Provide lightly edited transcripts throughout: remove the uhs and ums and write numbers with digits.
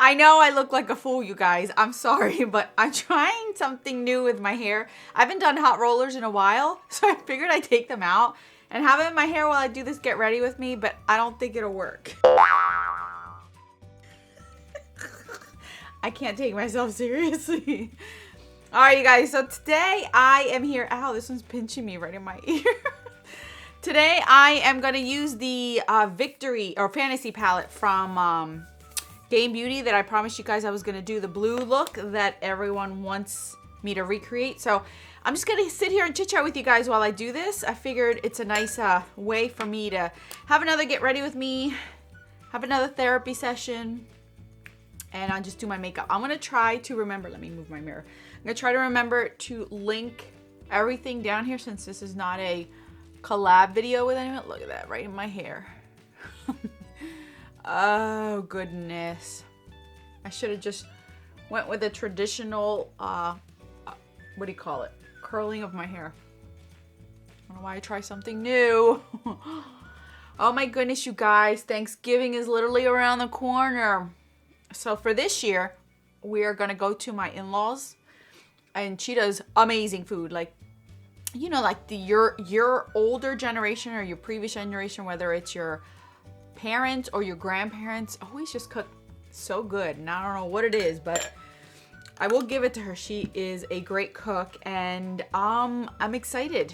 I know I look like a fool, you guys. I'm sorry, but I'm trying something new with my hair. I haven't done hot rollers in a while, so I figured I'd take them out and have it in my hair while I do this get ready with me, but I don't think it'll work. I can't take myself seriously. All right, you guys, so today I am here. Ow, this one's pinching me right in my ear. Today I am going to use the Victory or Fantasy palette from Game Beauty that I promised you guys I was going to do the blue look that everyone wants me to recreate. So I'm just going to sit here and chit chat with you guys while I do this. I figured it's a nice way for me to have another get ready with me, have another therapy session, and I'll just do my makeup. I'm going to try to remember, let me move my mirror. I'm going to try to remember to link everything down here since this is not a collab video with anyone. Look at that, right in my hair. Oh, goodness. I should have just went with a traditional, what do you call it? Curling of my hair. I don't know why I try something new. Oh my goodness, you guys. Thanksgiving is literally around the corner. So for this year, we are going to go to my in-laws. And she does amazing food. Like, you know, like your older generation or your previous generation, whether it's your parents or your grandparents, always just cook so good. And I don't know what it is, but I will give it to her. She is a great cook, and I'm excited.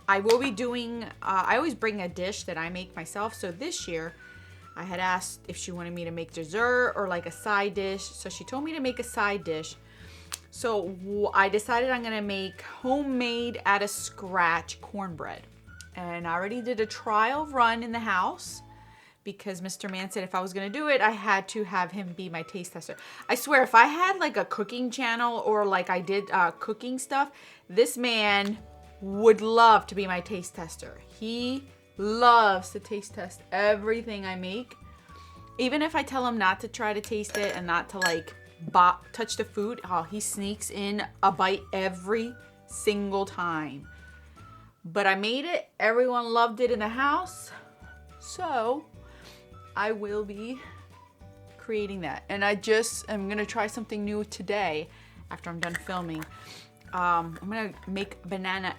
I will be doing, I always bring a dish that I make myself. So this year I had asked if she wanted me to make dessert or like a side dish. So she told me to make a side dish. So I decided I'm gonna make homemade out of scratch cornbread. And I already did a trial run in the house because Mr. Man said if I was gonna do it, I had to have him be my taste tester. I swear, if I had like a cooking channel or like I did cooking stuff, this man would love to be my taste tester. He loves to taste test everything I make. Even if I tell him not to try to taste it and not to like touch the food, oh, he sneaks in a bite every single time. But I made it. Everyone loved it in the house. So I will be creating that. And I just am going to try something new today after I'm done filming. I'm going to make banana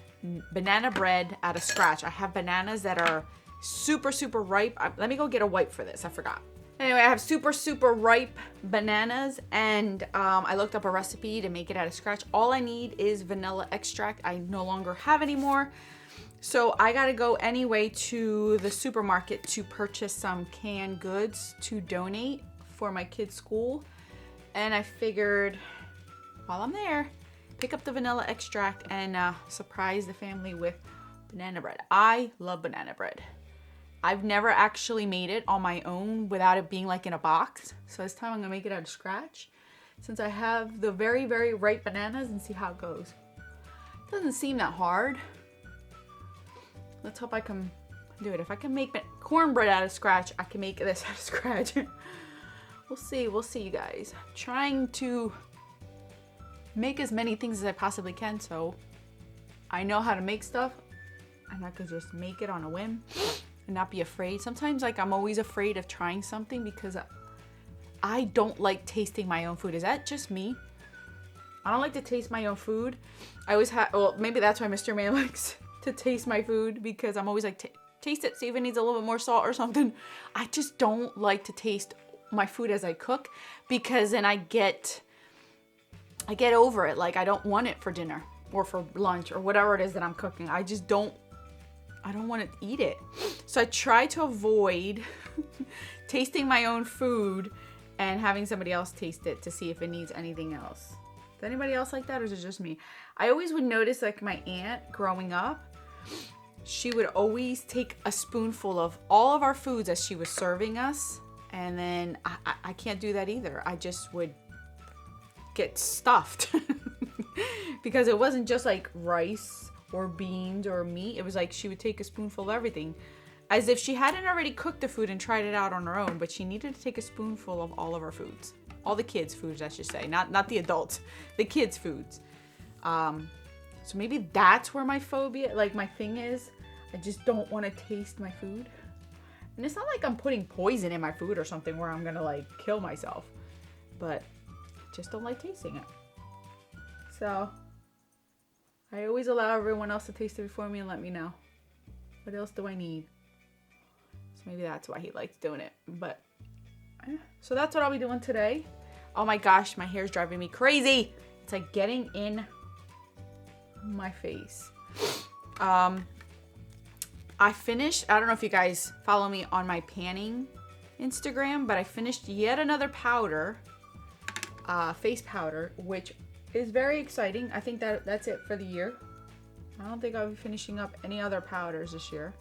bread out of scratch. I have bananas that are super, super ripe. Let me go get a wipe for this. I forgot. Anyway, I have super, super ripe bananas, and I looked up a recipe to make it out of scratch. All I need is vanilla extract. I no longer have any more. So I gotta go anyway to the supermarket to purchase some canned goods to donate for my kids' school. And I figured while I'm there, pick up the vanilla extract and surprise the family with banana bread. I love banana bread. I've never actually made it on my own without it being like in a box. So this time I'm gonna make it out of scratch since I have the very, very ripe bananas and see how it goes. It doesn't seem that hard. Let's hope I can do it. If I can make cornbread out of scratch, I can make this out of scratch. We'll see, you guys. I'm trying to make as many things as I possibly can so I know how to make stuff and I could just make it on a whim and not be afraid. Sometimes like I'm always afraid of trying something because I don't like tasting my own food. Is that just me? I don't like to taste my own food. I always have, well, maybe that's why Mr. Man likes to taste my food because I'm always like, taste it, see if it needs a little bit more salt or something. I just don't like to taste my food as I cook because then I get over it. Like I don't want it for dinner or for lunch or whatever it is that I'm cooking. I don't want to eat it. So I try to avoid tasting my own food and having somebody else taste it to see if it needs anything else. Is anybody else like that or is it just me? I always would notice like my aunt growing up, she would always take a spoonful of all of our foods as she was serving us. And then I can't do that either. I just would get stuffed because it wasn't just like rice or beans or meat. It was like she would take a spoonful of everything as if she hadn't already cooked the food and tried it out on her own, but she needed to take a spoonful of all of our foods. All the kids' foods, I should say. Not the adults. The kids' foods. So maybe that's where my phobia, like my thing is. I just don't want to taste my food. And it's not like I'm putting poison in my food or something where I'm going to like kill myself. but I just don't like tasting it. So I always allow everyone else to taste it before me and let me know. What else do I need? So maybe that's why he likes doing it. But so that's what I'll be doing today. Oh my gosh, my hair's driving me crazy. It's like getting in my face. I finished, I don't know if you guys follow me on my panning Instagram, but I finished yet another powder, face powder, which is very exciting. I think that's it for the year. I don't think I'll be finishing up any other powders this year.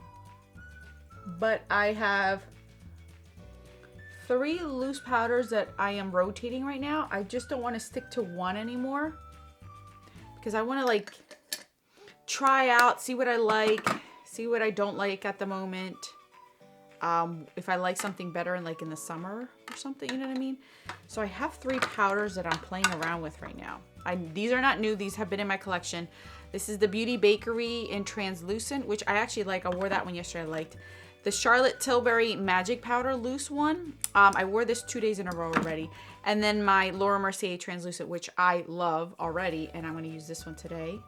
But I have 3 loose powders that I am rotating right now. I just don't want to stick to one anymore because I want to like try out, see what I like, see what I don't like at the moment. If I like something better in like in the summer or something, you know what I mean? So I have 3 powders that I'm playing around with right now. These are not new. These have been in my collection. This is the Beauty Bakery in Translucent, which I actually like. I wore that one yesterday. I liked the Charlotte Tilbury Magic Powder loose one. I wore this 2 days in a row already. And then my Laura Mercier Translucent, which I love already. And I'm going to use this one today.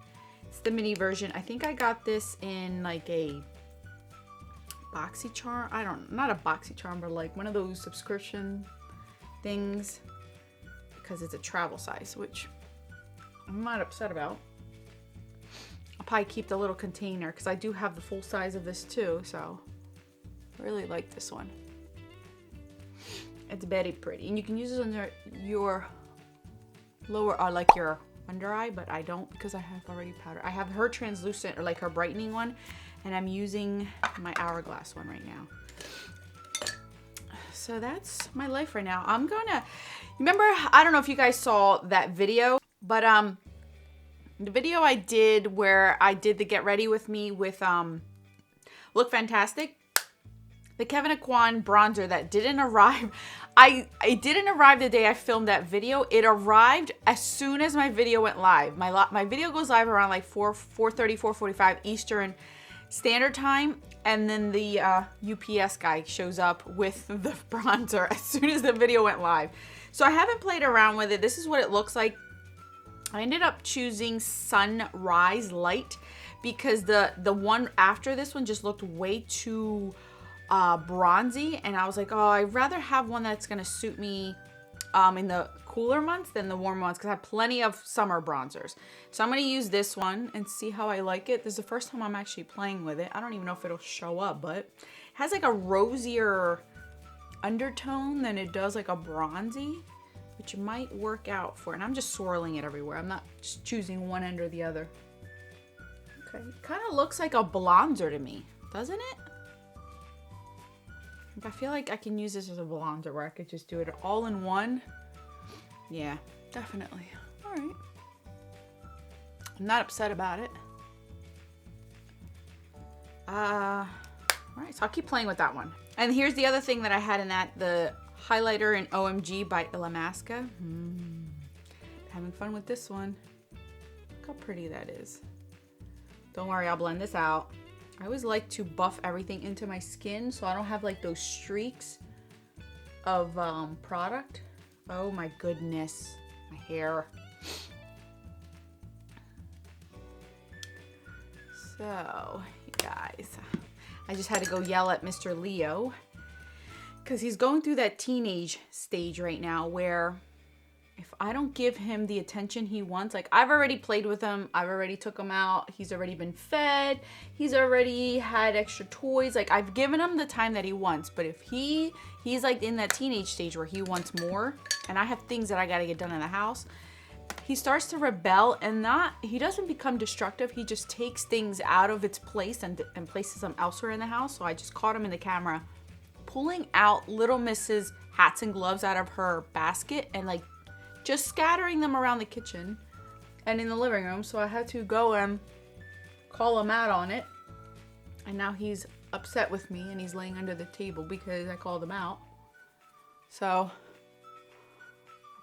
It's the mini version. I think I got this in like a BoxyCharm. Not a BoxyCharm, but like one of those subscription things. Because it's a travel size, which I'm not upset about. I'll probably keep the little container because I do have the full size of this too. So I really like this one. It's very pretty. And you can use it under your lower, or like your under eye, but I don't because I have already powder. I have her translucent or like her brightening one, and I'm using my Hourglass one right now. So that's my life right now. I'm gonna, remember, I don't know if you guys saw that video, but the video I did where I did the get ready with me with Look Fantastic, the Kevyn Aucoin bronzer that didn't arrive. It didn't arrive the day I filmed that video. It arrived as soon as my video went live. My video goes live around like 4:30, 4:45 Eastern Standard Time, and then the UPS guy shows up with the bronzer as soon as the video went live. So I haven't played around with it. This is what it looks like. I ended up choosing Sunrise Light because the one after this one just looked way too bronzy, and I was like, oh, I'd rather have one that's gonna suit me in the cooler months than the warm months because I have plenty of summer bronzers. So I'm gonna use this one and see how I like it. This is the first time I'm actually playing with it. I don't even know if it'll show up, but it has like a rosier undertone than it does like a bronzy, which might work out for it. And I'm just swirling it everywhere. I'm not just choosing one end or the other. Okay, it kind of looks like a blonzer to me, doesn't it? I feel like I can use this as a blonzer where I could just do it all in one. Yeah, definitely. All right. I'm not upset about it. All right, so I'll keep playing with that one. And here's the other thing that I had in that, the highlighter in OMG by Illamasqua. Having fun with this one. Look how pretty that is. Don't worry, I'll blend this out. I always like to buff everything into my skin so I don't have like those streaks of product. Oh my goodness, my hair. So, you guys, I just had to go yell at Mr. Leo because he's going through that teenage stage right now where if I don't give him the attention he wants, like I've already played with him, I've already took him out, he's already been fed, he's already had extra toys, like I've given him the time that he wants, but if he's like in that teenage stage where he wants more, and I have things that I gotta get done in the house, he starts to rebel, and he doesn't become destructive, he just takes things out of its place and places them elsewhere in the house. So I just caught him in the camera pulling out Little Miss's hats and gloves out of her basket and like just scattering them around the kitchen and in the living room. So I had to go and call him out on it. And now he's upset with me and he's laying under the table because I called him out. So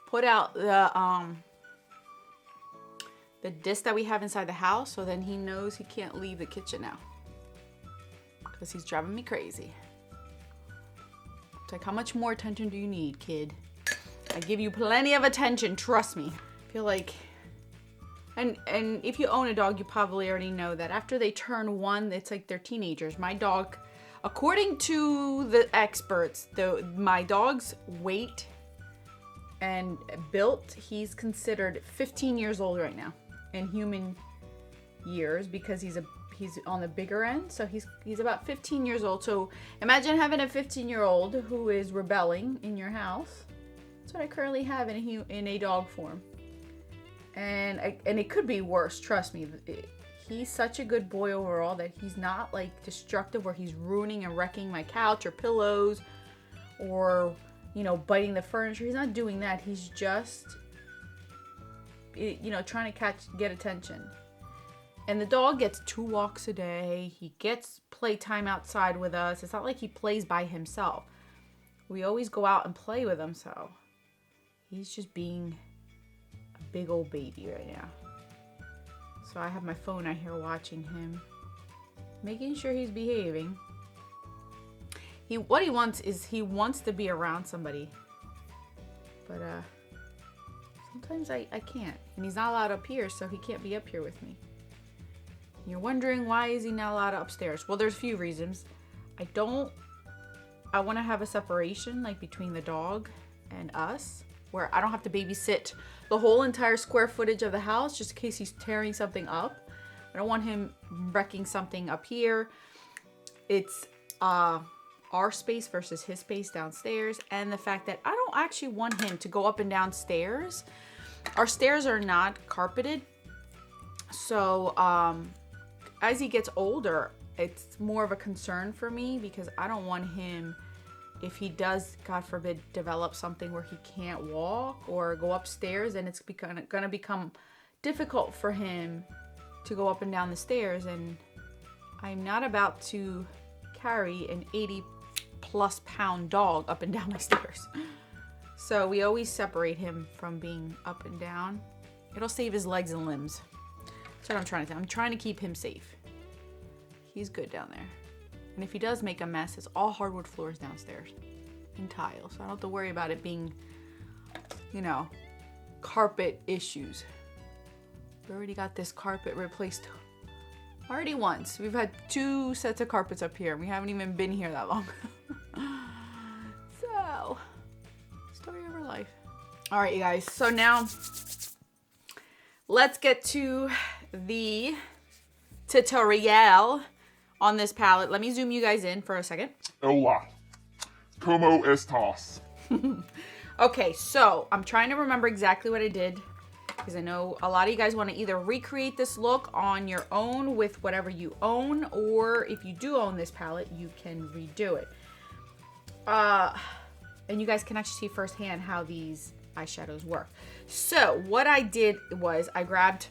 put out the disc that we have inside the house so then he knows he can't leave the kitchen now because he's driving me crazy. It's like, how much more attention do you need, kid? I give you plenty of attention, trust me. I feel like, and if you own a dog, you probably already know that after they turn 1, it's like they're teenagers. My dog, according to the experts, my dog's weight and built, he's considered 15 years old right now in human years because he's on the bigger end. So he's about 15 years old. So imagine having a 15-year-old who is rebelling in your house. That's what I currently have in a dog form. And it could be worse, trust me. He's such a good boy overall that he's not like destructive where he's ruining and wrecking my couch or pillows or, you know, biting the furniture. He's not doing that. He's just, you know, trying to get attention. And the dog gets 2 walks a day. He gets playtime outside with us. It's not like he plays by himself. We always go out and play with him, so he's just being a big old baby right now. So I have my phone out here watching him, making sure he's behaving. What he wants is he wants to be around somebody. But sometimes I can't. And he's not allowed up here, so he can't be up here with me. You're wondering why is he not allowed upstairs? Well, there's a few reasons. I want to have a separation like between the dog and us, where I don't have to babysit the whole entire square footage of the house just in case he's tearing something up. I don't want him wrecking something up here. It's our space versus his space downstairs, and the fact that I don't actually want him to go up and down stairs. Our stairs are not carpeted, so as he gets older, it's more of a concern for me because I don't want him, if he does, God forbid, develop something where he can't walk or go upstairs, and it's gonna become difficult for him to go up and down the stairs, and I'm not about to carry an 80+ pound dog up and down my stairs. So we always separate him from being up and down. It'll save his legs and limbs. That's what I'm trying to do. I'm trying to keep him safe. He's good down there. And if he does make a mess, it's all hardwood floors downstairs and tile. So I don't have to worry about it being, you know, carpet issues. We already got this carpet replaced already once. We've had 2 sets of carpets up here. We haven't even been here that long. So, story of our life. All right, you guys. So now let's get to the tutorial on this palette. Let me zoom you guys in for a second. Hola. ¿Cómo estás? Okay, so I'm trying to remember exactly what I did because I know a lot of you guys want to either recreate this look on your own with whatever you own, or if you do own this palette, you can redo it. And you guys can actually see firsthand how these eyeshadows work. So what I did was I grabbed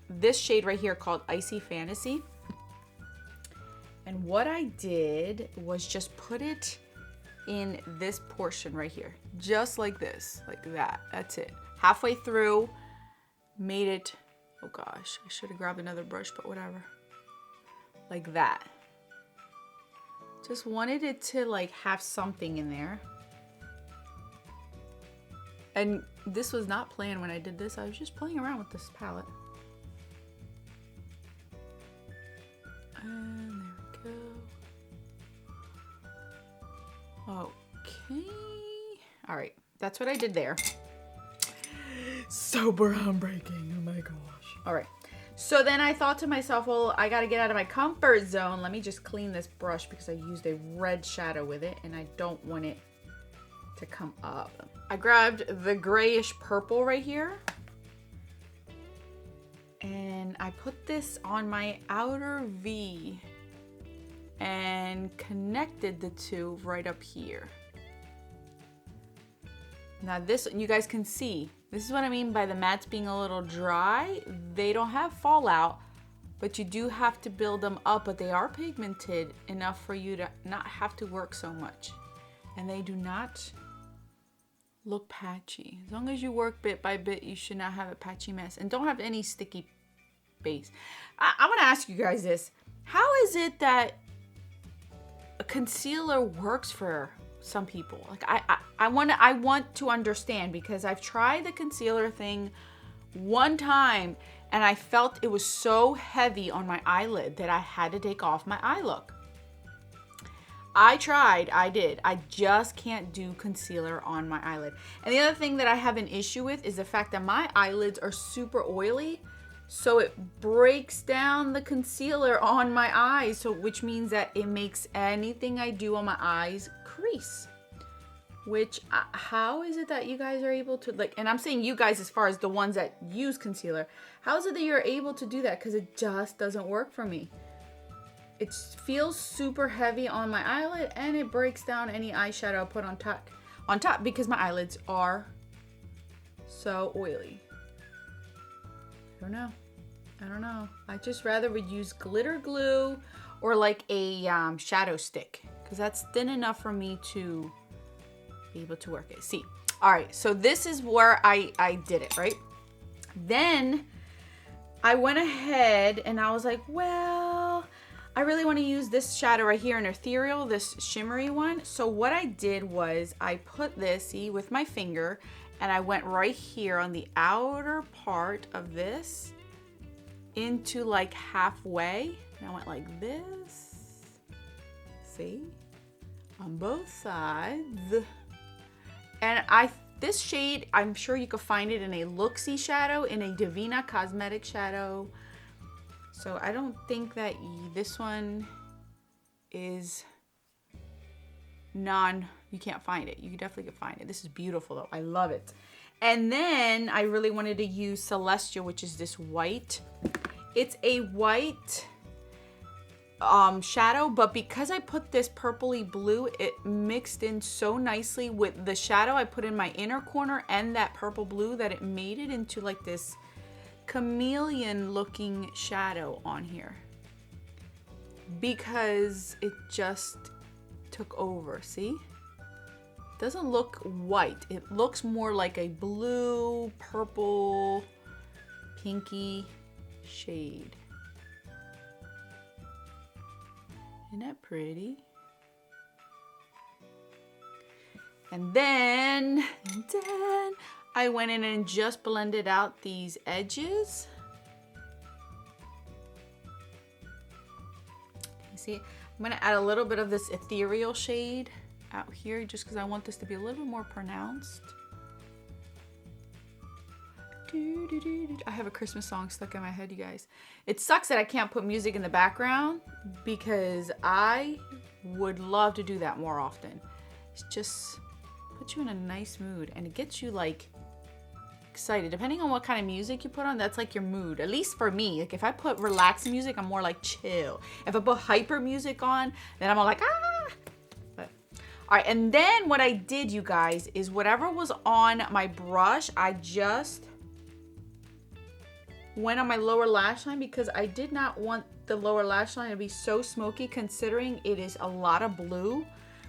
this shade right here called Icy Fantasy. And what I did was just put it in this portion right here. Just like this, like that. That's it. Halfway through, made it, oh gosh, I should have grabbed another brush, but whatever. Like that. Just wanted it to like have something in there. And this was not planned when I did this. I was just playing around with this palette. And there we go. Okay. All right. That's what I did there. So groundbreaking. Oh my gosh. All right. So then I thought to myself, well, I got to get out of my comfort zone. Let me just clean this brush because I used a red shadow with it and I don't want it to come up. I grabbed the grayish purple right here. And I put this on my outer V and connected the two right up here. Now this, you guys can see, this is what I mean by the mattes being a little dry. They don't have fallout, but you do have to build them up, but they are pigmented enough for you to not have to work so much. And they do not look patchy. As long as you work bit by bit, you should not have a patchy mess. And don't have any sticky base. I want to ask you guys this. How is it that a concealer works for some people. Like I want to understand, because I've tried the concealer thing one time and I felt it was so heavy on my eyelid that I had to take off my eye look. I tried, I did. I just can't do concealer on my eyelid. And the other thing that I have an issue with is the fact that my eyelids are super oily, so it breaks down the concealer on my eyes, so which means that it makes anything I do on my eyes crease. Which, how is it that you guys are able to, like, and I'm saying you guys as far as the ones that use concealer, how is it that you're able to do that? Because it just doesn't work for me. It feels super heavy on my eyelid, and it breaks down any eyeshadow I put on top because my eyelids are so oily. I don't know. I just rather would use glitter glue or like a shadow stick, because that's thin enough for me to be able to work it. See, all right, so this is where I did it, right? Then I went ahead and I was like, well, I really want to use this shadow right here in Ethereal, this shimmery one. So what I did was I put this, see, with my finger, and I went right here on the outer part of this into like halfway. And I went like this, see, on both sides. And this shade, I'm sure you could find it in a Luxie shadow, in a Divina Cosmetic shadow. So I don't think that this one is you can't find it. You definitely can find it. This is beautiful though. I love it. And then I really wanted to use Celestial, which is this white. It's a white shadow, but because I put this purpley blue, it mixed in so nicely with the shadow I put in my inner corner and that purple blue that it made it into like this chameleon looking shadow on here, because it just took over. See, it doesn't look white, it looks more like a blue, purple, pinky shade. Isn't that pretty? And then I went in and just blended out these edges. You see, I'm gonna add a little bit of this ethereal shade out here just because I want this to be a little bit more pronounced. I have a Christmas song stuck in my head, you guys. It sucks that I can't put music in the background because I would love to do that more often. It's just puts you in a nice mood and it gets you like excited. Depending on what kind of music you put on, that's like your mood. At least for me, like if I put relaxing music, I'm more like chill. If I put hyper music on, then I'm all like ah. But all right, and then what I did, you guys, is whatever was on my brush, I just went on my lower lash line because I did not want the lower lash line to be so smoky, considering it is a lot of blue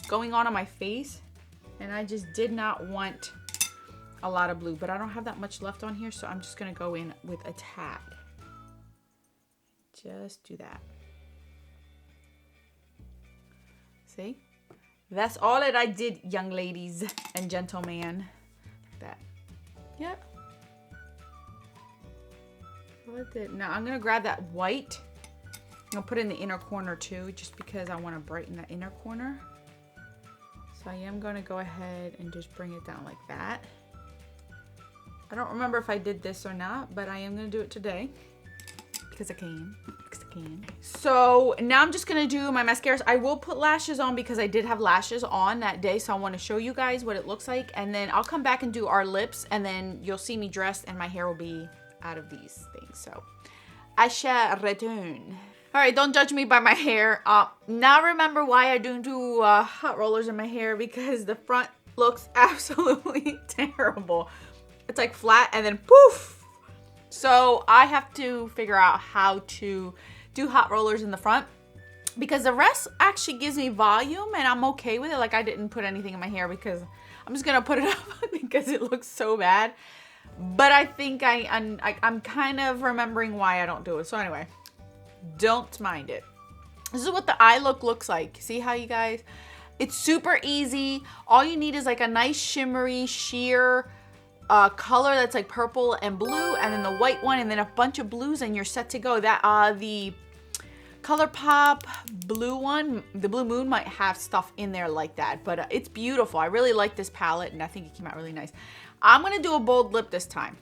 going on my face, and I just did not want a lot of blue. But I don't have that much left on here, so I'm just gonna go in with a tad. Just do that. See, that's all that I did, young ladies and gentlemen. Like that. Yep. Now I'm gonna grab that white. I'll put it in the inner corner too, just because I want to brighten that inner corner. So I am gonna go ahead and just bring it down like that. I don't remember if I did this or not, but I am gonna do it today because I can. So now I'm just gonna do my mascaras. I will put lashes on because I did have lashes on that day, so I want to show you guys what it looks like, and then I'll come back and do our lips, and then you'll see me dressed and my hair will be out of these things. So I shall return. All right, don't judge me by my hair. Now remember why I don't do hot rollers in my hair, because the front looks absolutely terrible. It's like flat and then poof. So I have to figure out how to do hot rollers in the front, because the rest actually gives me volume and I'm okay with it. Like I didn't put anything in my hair because I'm just gonna put it up because it looks so bad. But I think I'm kind of remembering why I don't do it. So anyway, don't mind it. This is what the eye look looks like. See how you guys, It's super easy. All you need is like a nice shimmery sheer color that's like purple and blue, and then the white one, and then a bunch of blues, and you're set to go. That the ColourPop blue one, the Blue Moon, might have stuff in there like that, but it's beautiful. I really like this palette, and I think it came out really nice. I'm gonna do a bold lip this time.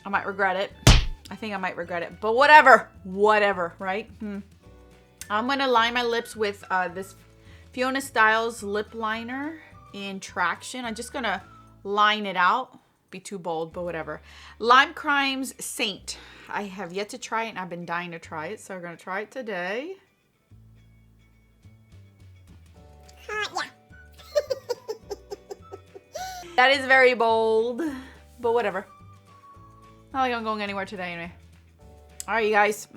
I might regret it. I think I might regret it, but whatever, right? I'm gonna line my lips with this Fiona Styles lip liner in Traction. I'm just gonna line it out. Be too bold, but whatever. Lime Crime's Saint. I have yet to try it, and I've been dying to try it, so we're gonna try it today. Yeah. That is very bold, but whatever. Not like I'm going anywhere today anyway. All right, you guys.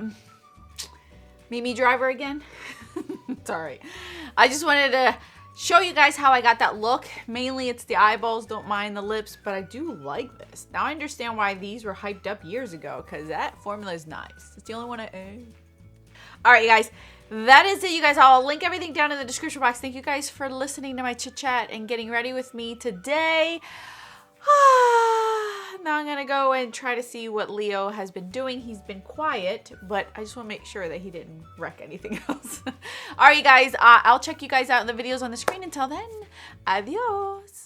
Meet me driver again. It's all right. I just wanted to show you guys how I got that look. Mainly it's the eyeballs, don't mind the lips, but I do like this. Now I understand why these were hyped up years ago, because that formula is nice. It's the only one I own. All right, you guys. That is it, you guys. I'll link everything down in the description box. Thank you guys for listening to my chit chat and getting ready with me today. Now I'm going to go and try to see what Leo has been doing. He's been quiet, but I just want to make sure that he didn't wreck anything else. All right, you guys. I'll check you guys out in the videos on the screen. Until then, adios.